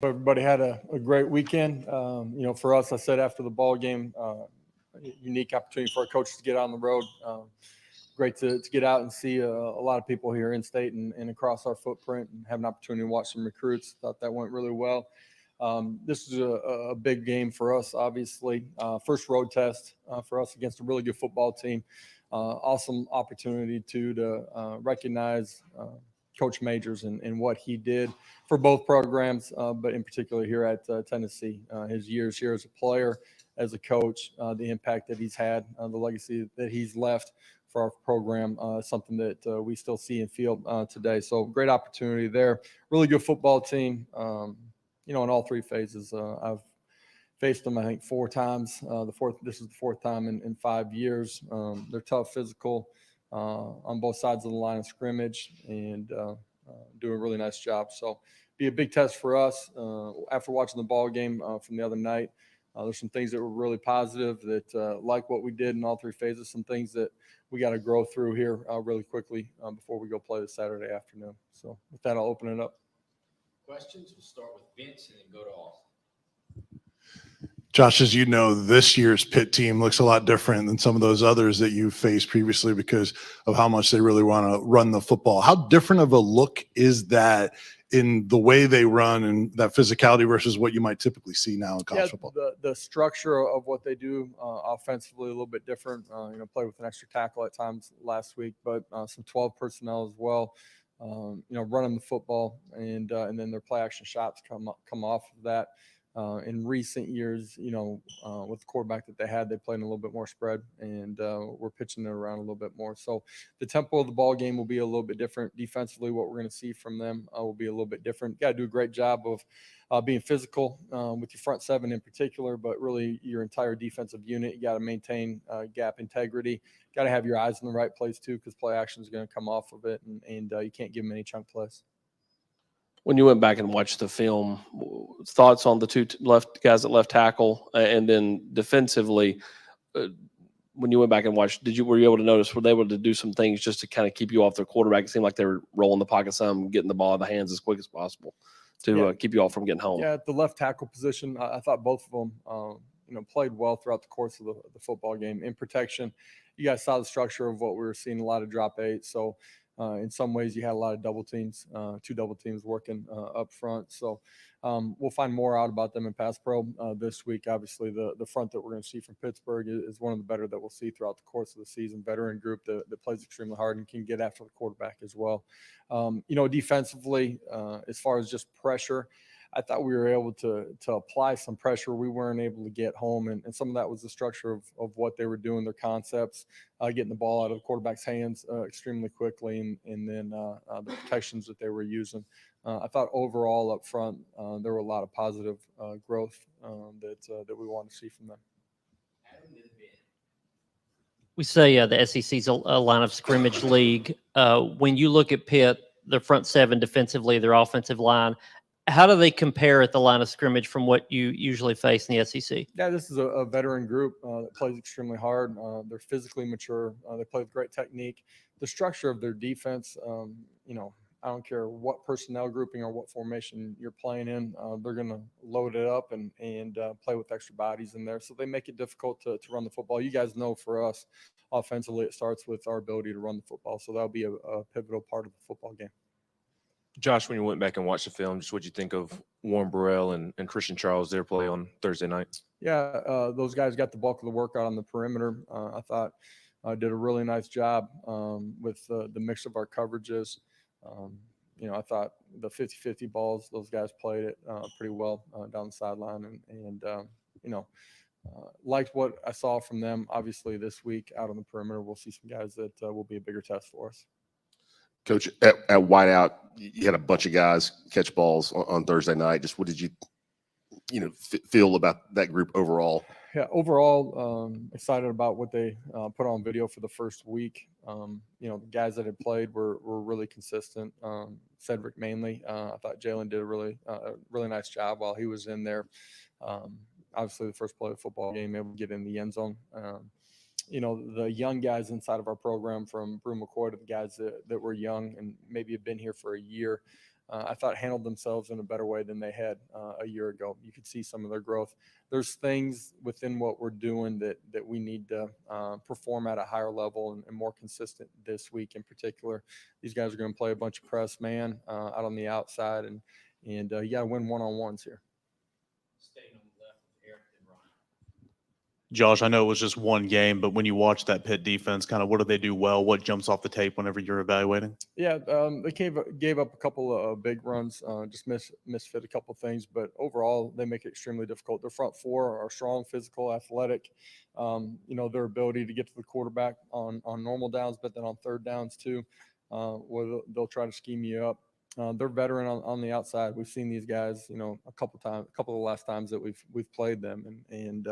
Everybody had a great weekend. For us, I said after the ball game, unique opportunity for our coaches to get out on the road. Great to get out and see a lot of people here in state and across our footprint and have an opportunity to watch some recruits. Thought that went really well. This is a big game for us, obviously. First road test for us against a really good football team. Awesome opportunity to recognize Coach Majors and what he did for both programs, but in particular here at Tennessee. His years here as a player, as a coach, the impact that he's had, the legacy that he's left for our program, something that we still see and feel today. So great opportunity there. Really good football team, in all three phases. I've faced them, I think, 4 times. This is the 4th time in 5 years. They're tough, physical, on both sides of the line of scrimmage, and do a really nice job. So be a big test for us. After watching the ball game from the other night, there's some things that were really positive that like what we did in all 3 phases, some things that we got to grow through here really quickly before we go play this Saturday afternoon. So with that, I'll open it up. Questions? We'll start with Vince and then go to Austin. Josh, as you know, this year's Pitt team looks a lot different than some of those others that you've faced previously because of how much they really want to run the football. How different of a look is that in the way they run and that physicality versus what you might typically see now in college football? The structure of what they do offensively a little bit different. Played with an extra tackle at times last week, but some 12 personnel as well. Running the football and then their play action shots come off of that. In recent years, with the quarterback that they had, they played in a little bit more spread, and we're pitching it around a little bit more. So the tempo of the ball game will be a little bit different. Defensively, what we're going to see from them will be a little bit different. You got to do a great job of being physical with your front 7 in particular, but really your entire defensive unit. You got to maintain gap integrity. Got to have your eyes in the right place too, because play action is going to come off of it, and you can't give them any chunk plays. When you went back and watched the film, thoughts on the 2 left guys at left tackle, and then defensively, when you went back and watched, were you able to notice, were they able to do some things just to kind of keep you off their quarterback? It seemed like they were rolling the pocket some, getting the ball in the hands as quick as possible to keep you all from getting home. Yeah, at the left tackle position, I thought both of them, played well throughout the course of the football game. In protection, you guys saw the structure of what we were seeing, a lot of drop 8. So in some ways, you had a lot of double teams, 2 double teams working up front. So we'll find more out about them in pass pro this week. Obviously, the front that we're going to see from Pittsburgh is one of the better that we'll see throughout the course of the season. Veteran group that plays extremely hard and can get after the quarterback as well. Defensively, as far as just pressure, I thought we were able to apply some pressure. We weren't able to get home, and some of that was the structure of what they were doing, their concepts, getting the ball out of the quarterback's hands extremely quickly, and then the protections that they were using. I thought overall up front there were a lot of positive growth that we want to see from them. We say the SEC's a line of scrimmage league. When you look at Pitt, their front 7 defensively, their offensive line, how do they compare at the line of scrimmage from what you usually face in the SEC? Yeah, this is a veteran group that plays extremely hard. They're physically mature. They play with great technique. The structure of their defense, I don't care what personnel grouping or what formation you're playing in, they're going to load it up and play with extra bodies in there. So they make it difficult to run the football. You guys know for us, offensively, it starts with our ability to run the football. So that'll be a pivotal part of the football game. Josh, when you went back and watched the film, just what you think of Warren Burrell and Christian Charles, their play on Thursday night? Yeah, those guys got the bulk of the workout on the perimeter. I thought did a really nice job with the mix of our coverages. I thought the 50-50 balls, those guys played it pretty well down the sideline, and liked what I saw from them. Obviously, this week out on the perimeter, we'll see some guys that will be a bigger test for us. Coach, at wideout, you had a bunch of guys catch balls on Thursday night. Just what did you feel about that group overall? Yeah, overall, excited about what they put on video for the first week. The guys that had played were really consistent. Cedric mainly. I thought Jalen did a really nice job while he was in there. Obviously, the first play of the football game, able to get in the end zone. The young guys inside of our program, from Brew McCoy to the guys that were young and maybe have been here for a year, I thought handled themselves in a better way than they had a year ago. You could see some of their growth. There's things within what we're doing that we need to perform at a higher level and more consistent this week in particular. These guys are going to play a bunch of press man out on the outside, and you got to win one-on-ones here. Staying on the left with Eric and Ryan. Josh, I know it was just one game, but when you watch that Pitt defense, kind of what do they do well? What jumps off the tape whenever you're evaluating? Yeah, they gave up a couple of big runs, just misfit a couple of things, but overall they make it extremely difficult. Their front four are strong, physical, athletic. Their ability to get to the quarterback on normal downs, but then on third downs too, where they'll try to scheme you up. They're veteran on the outside. We've seen these guys, a couple of the last times that we've played them, and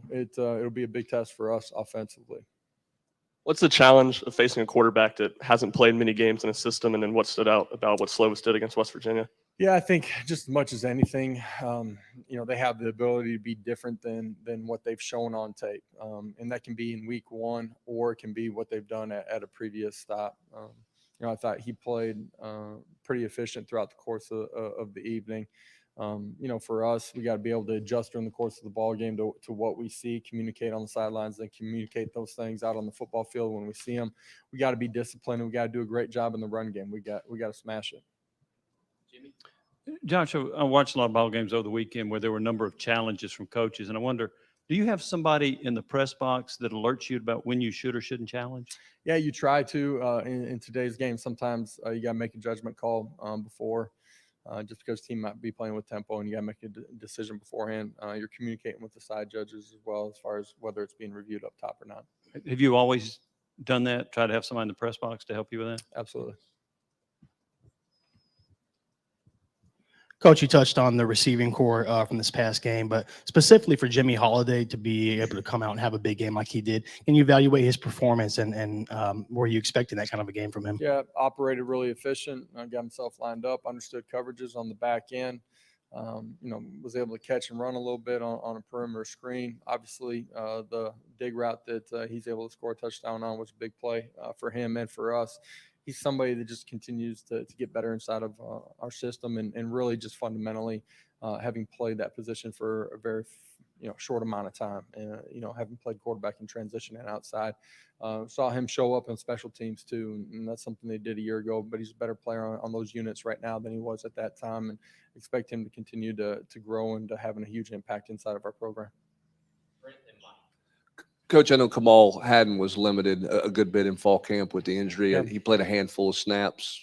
it'll be a big test for us offensively. What's the challenge of facing a quarterback that hasn't played many games in a system, and then what stood out about what Slovis did against West Virginia? Yeah, I think just as much as anything, they have the ability to be different than what they've shown on tape, and that can be in week one, or it can be what they've done at a previous stop. I thought he played pretty efficient throughout the course of the evening. For us, we got to be able to adjust during the course of the ball game to what we see, communicate on the sidelines, and communicate those things out on the football field when we see them. We got to be disciplined, and we got to do a great job in the run game. We got to smash it. Jimmy? Josh, I watched a lot of ball games over the weekend where there were a number of challenges from coaches, and I wonder, do you have somebody in the press box that alerts you about when you should or shouldn't challenge? Yeah, you try to in today's game. Sometimes you got to make a judgment call before. Just because the team might be playing with tempo and you got to make a decision beforehand. You're communicating with the side judges as well as far as whether it's being reviewed up top or not. Have you always done that? Try to have somebody in the press box to help you with that? Absolutely. Coach, you touched on the receiving core from this past game, but specifically for Jimmy Holiday to be able to come out and have a big game like he did, can you evaluate his performance and were you expecting that kind of a game from him? Yeah, operated really efficient. Got himself lined up, understood coverages on the back end. Was able to catch and run a little bit on a perimeter screen. Obviously, the dig route that he's able to score a touchdown on was a big play for him and for us. He's somebody that just continues to get better inside of our system and really just fundamentally having played that position for a very short amount of time and having played quarterback in transition and outside. Saw him show up on special teams too, and that's something they did a year ago, but he's a better player on those units right now than he was at that time, and expect him to continue to grow and to having a huge impact inside of our program. Brent and Mike. Coach, I know Kamal Haddon was limited a good bit in fall camp with the injury. Yeah. He played a handful of snaps,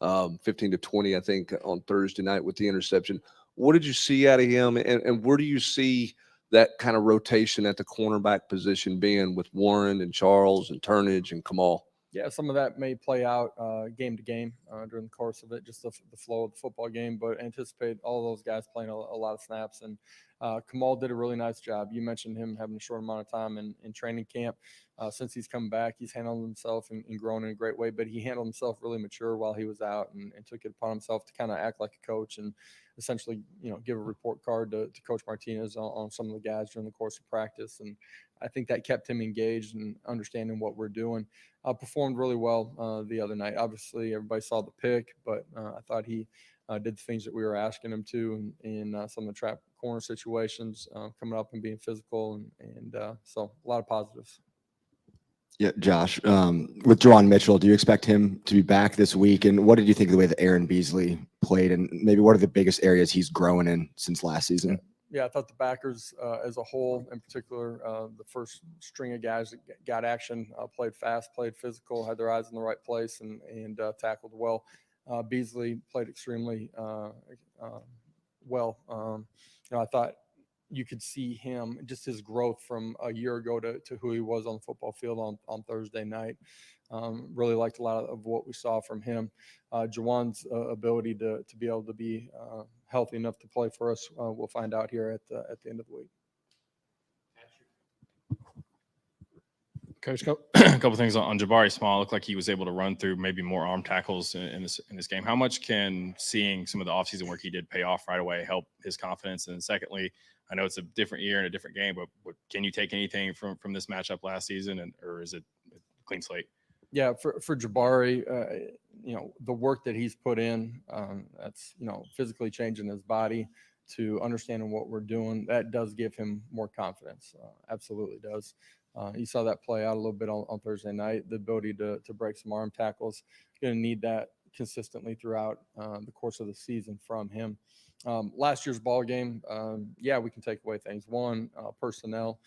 15 to 20, I think, on Thursday night with the interception. What did you see out of him, and where do you see that kind of rotation at the cornerback position being with Warren and Charles and Turnage and Kamal? Yeah, some of that may play out game to game during the course of it, just the flow of the football game, but anticipate all of those guys playing a lot of snaps. And Kamal did a really nice job. You mentioned him having a short amount of time in training camp. Since he's come back, he's handled himself and grown in a great way, but he handled himself really mature while he was out and took it upon himself to kind of act like a coach and essentially, give a report card to Coach Martinez on some of the guys during the course of practice. And I think that kept him engaged and understanding what we're doing. Performed really well the other night. Obviously, everybody saw the pick, but I thought he did the things that we were asking him to in some of the trap corner situations, coming up and being physical. And so a lot of positives. Yeah, Josh, with Juwan Mitchell, do you expect him to be back this week? And what did you think of the way that Aaron Beasley played? And maybe what are the biggest areas he's growing in since last season? Yeah, I thought the backers as a whole, in particular, the first string of guys that got action, played fast, played physical, had their eyes in the right place, and tackled well. Beasley played extremely well. I thought you could see him, just his growth from a year ago to who he was on the football field on Thursday night. Really liked a lot of what we saw from him. Juwan's ability to be able to be healthy enough to play for us, we'll find out here at the end of the week. Coach, a couple things on Jabari Small. Looked like he was able to run through maybe more arm tackles in this game. How much can seeing some of the offseason work he did pay off right away help his confidence? And secondly, I know it's a different year and a different game, but can you take anything from this matchup last season, or is it a clean slate? Yeah, for Jabari, the work that he's put in, that's, physically changing his body to understanding what we're doing, that does give him more confidence. Absolutely does. You saw that play out a little bit on Thursday night, the ability to break some arm tackles. Going to need that consistently throughout the course of the season from him. Last year's ball game, we can take away things. One, personnel.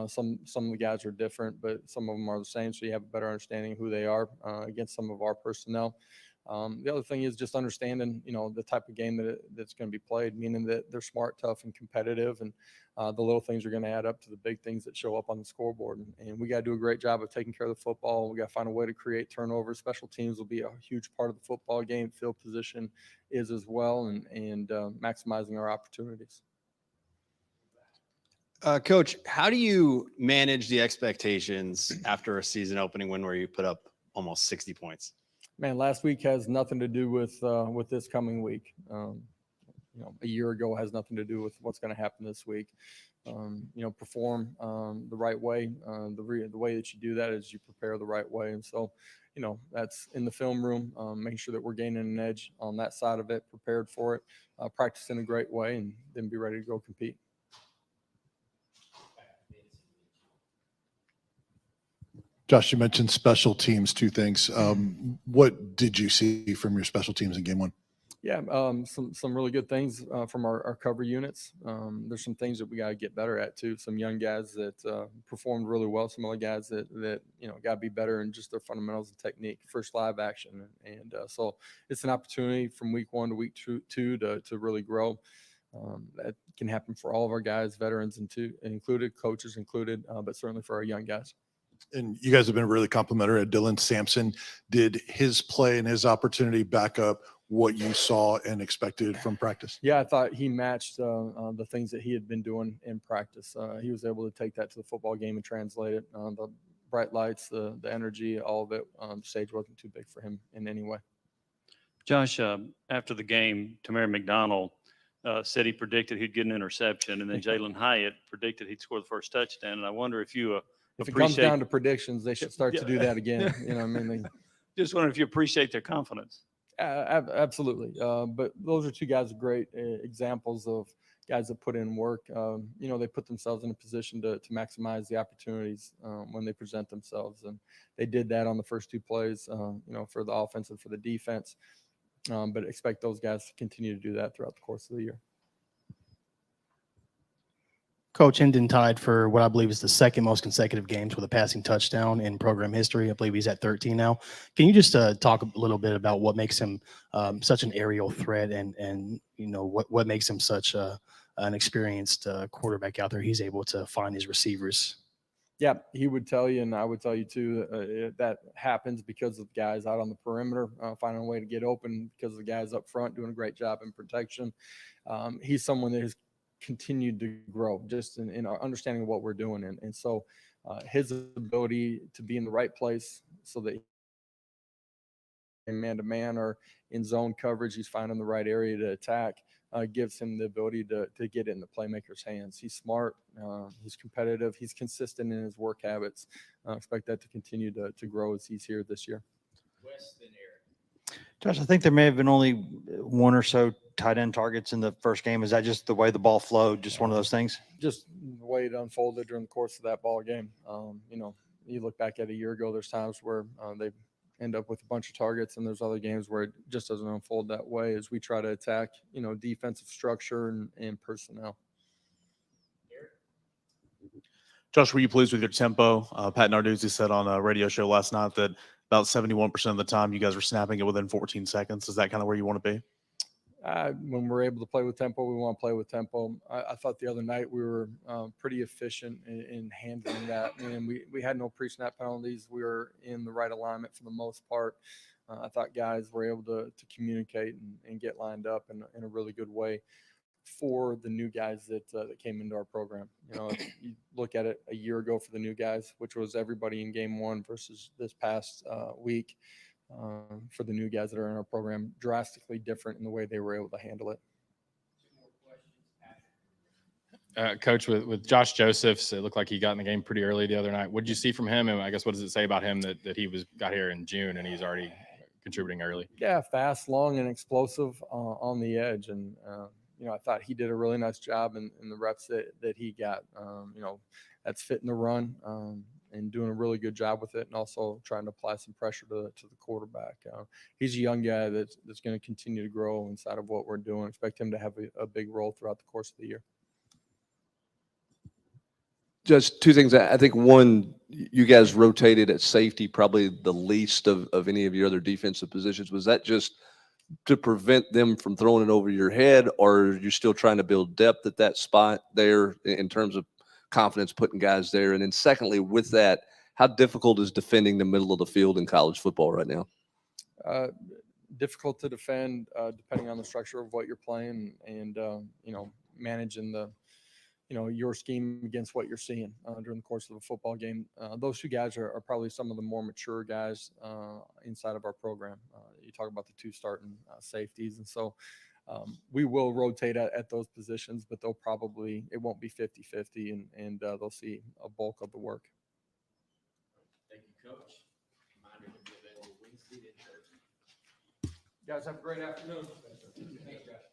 Some of the guys are different, but some of them are the same, so you have a better understanding of who they are against some of our personnel. The other thing is just understanding, the type of game that's going to be played, meaning that they're smart, tough, and competitive, and the little things are going to add up to the big things that show up on the scoreboard. And we got to do a great job of taking care of the football. We got to find a way to create turnovers. Special teams will be a huge part of the football game. Field position is as well, and maximizing our opportunities. Coach, how do you manage the expectations after a season opening win where you put up almost 60 points? Man, last week has nothing to do with this coming week. A year ago has nothing to do with what's going to happen this week. Perform the right way. The way that you do that is you prepare the right way. And so, that's in the film room, making sure that we're gaining an edge on that side of it, prepared for it, practice in a great way, and then be ready to go compete. Josh, you mentioned special teams, two things. What did you see from your special teams in game one? Yeah, some really good things from our cover units. There's some things that we got to get better at too. Some young guys that performed really well. Some other guys that got to be better in just their fundamentals and technique, first live action, and so it's an opportunity from week one to week two to really grow. That can happen for all of our guys, veterans included, coaches included, but certainly for our young guys. And you guys have been really complimentary. Dylan Sampson, did his play and his opportunity back up what you saw and expected from practice? Yeah, I thought he matched the things that he had been doing in practice. He was able to take that to the football game and translate it. The bright lights, the energy, all of it. The stage wasn't too big for him in any way. Josh, after the game, Tamara McDonald said he predicted he'd get an interception, and then Jalen Hyatt predicted he'd score the first touchdown. And I wonder if you if it comes down to predictions, they should start to do that again. Just wondering if you appreciate their confidence. Absolutely. But those are two guys great examples of guys that put in work. They put themselves in a position to maximize the opportunities when they present themselves. And they did that on the first two plays, for the offense and for the defense. But expect those guys to continue to do that throughout the course of the year. Coach Hendon tied for what I believe is the second most consecutive games with a passing touchdown in program history. I believe he's at 13 now. Can you just talk a little bit about what makes him such an aerial threat and what makes him such an experienced quarterback out there? He's able to find his receivers. Yeah, he would tell you, and I would tell you too, that happens because of guys out on the perimeter finding a way to get open, because of the guys up front doing a great job in protection. He's someone that has continued to grow just in our understanding of what we're doing. And so his ability to be in the right place so that man-to-man or in zone coverage, he's finding the right area to attack, gives him the ability to get it in the playmaker's hands. He's smart. He's competitive. He's consistent in his work habits. I expect that to continue to grow as he's here this year. Josh, I think there may have been only one or so tight end targets in the first game. Is that just the way the ball flowed? Just one of those things? Just the way it unfolded during the course of that ball game. You look back at a year ago, there's times where they end up with a bunch of targets, and there's other games where it just doesn't unfold that way as we try to attack, defensive structure and personnel. Josh, were you pleased with your tempo? Pat Narduzzi said on a radio show last night that about 71% of the time you guys were snapping it within 14 seconds. Is that kind of where you want to be? When we're able to play with tempo, we want to play with tempo. I thought the other night we were pretty efficient in handling that. And we had no pre-snap penalties. We were in the right alignment for the most part. I thought guys were able to communicate and get lined up in a really good way for the new guys that came into our program. If you look at it a year ago for the new guys, which was everybody in game one versus this past week, for the new guys that are in our program, drastically different in the way they were able to handle it. Coach, with Josh Josephs, it looked like he got in the game pretty early the other night. What did you see from him? And I guess what does it say about him that he got here in June and he's already contributing early. Yeah, fast, long, and explosive on the edge. And, I thought he did a really nice job in the reps that he got. That's fitting the run and doing a really good job with it, and also trying to apply some pressure to the quarterback. He's a young guy that's going to continue to grow inside of what we're doing. Expect him to have a big role throughout the course of the year. Just two things. I think one, you guys rotated at safety probably the least of any of your other defensive positions. Was that just to prevent them from throwing it over your head, or are you still trying to build depth at that spot there in terms of confidence putting guys there? And then secondly, with that, how difficult is defending the middle of the field in college football right now? Difficult to defend depending on the structure of what you're playing and managing the your scheme against what you're seeing during the course of a football game. Those two guys are probably some of the more mature guys inside of our program. You talk about the two starting safeties. And so we will rotate at those positions, but it won't be 50-50 and they'll see a bulk of the work. Thank you, Coach. Reminder to be available Wednesday and Thursday. Guys, have a great afternoon. Thanks, Josh.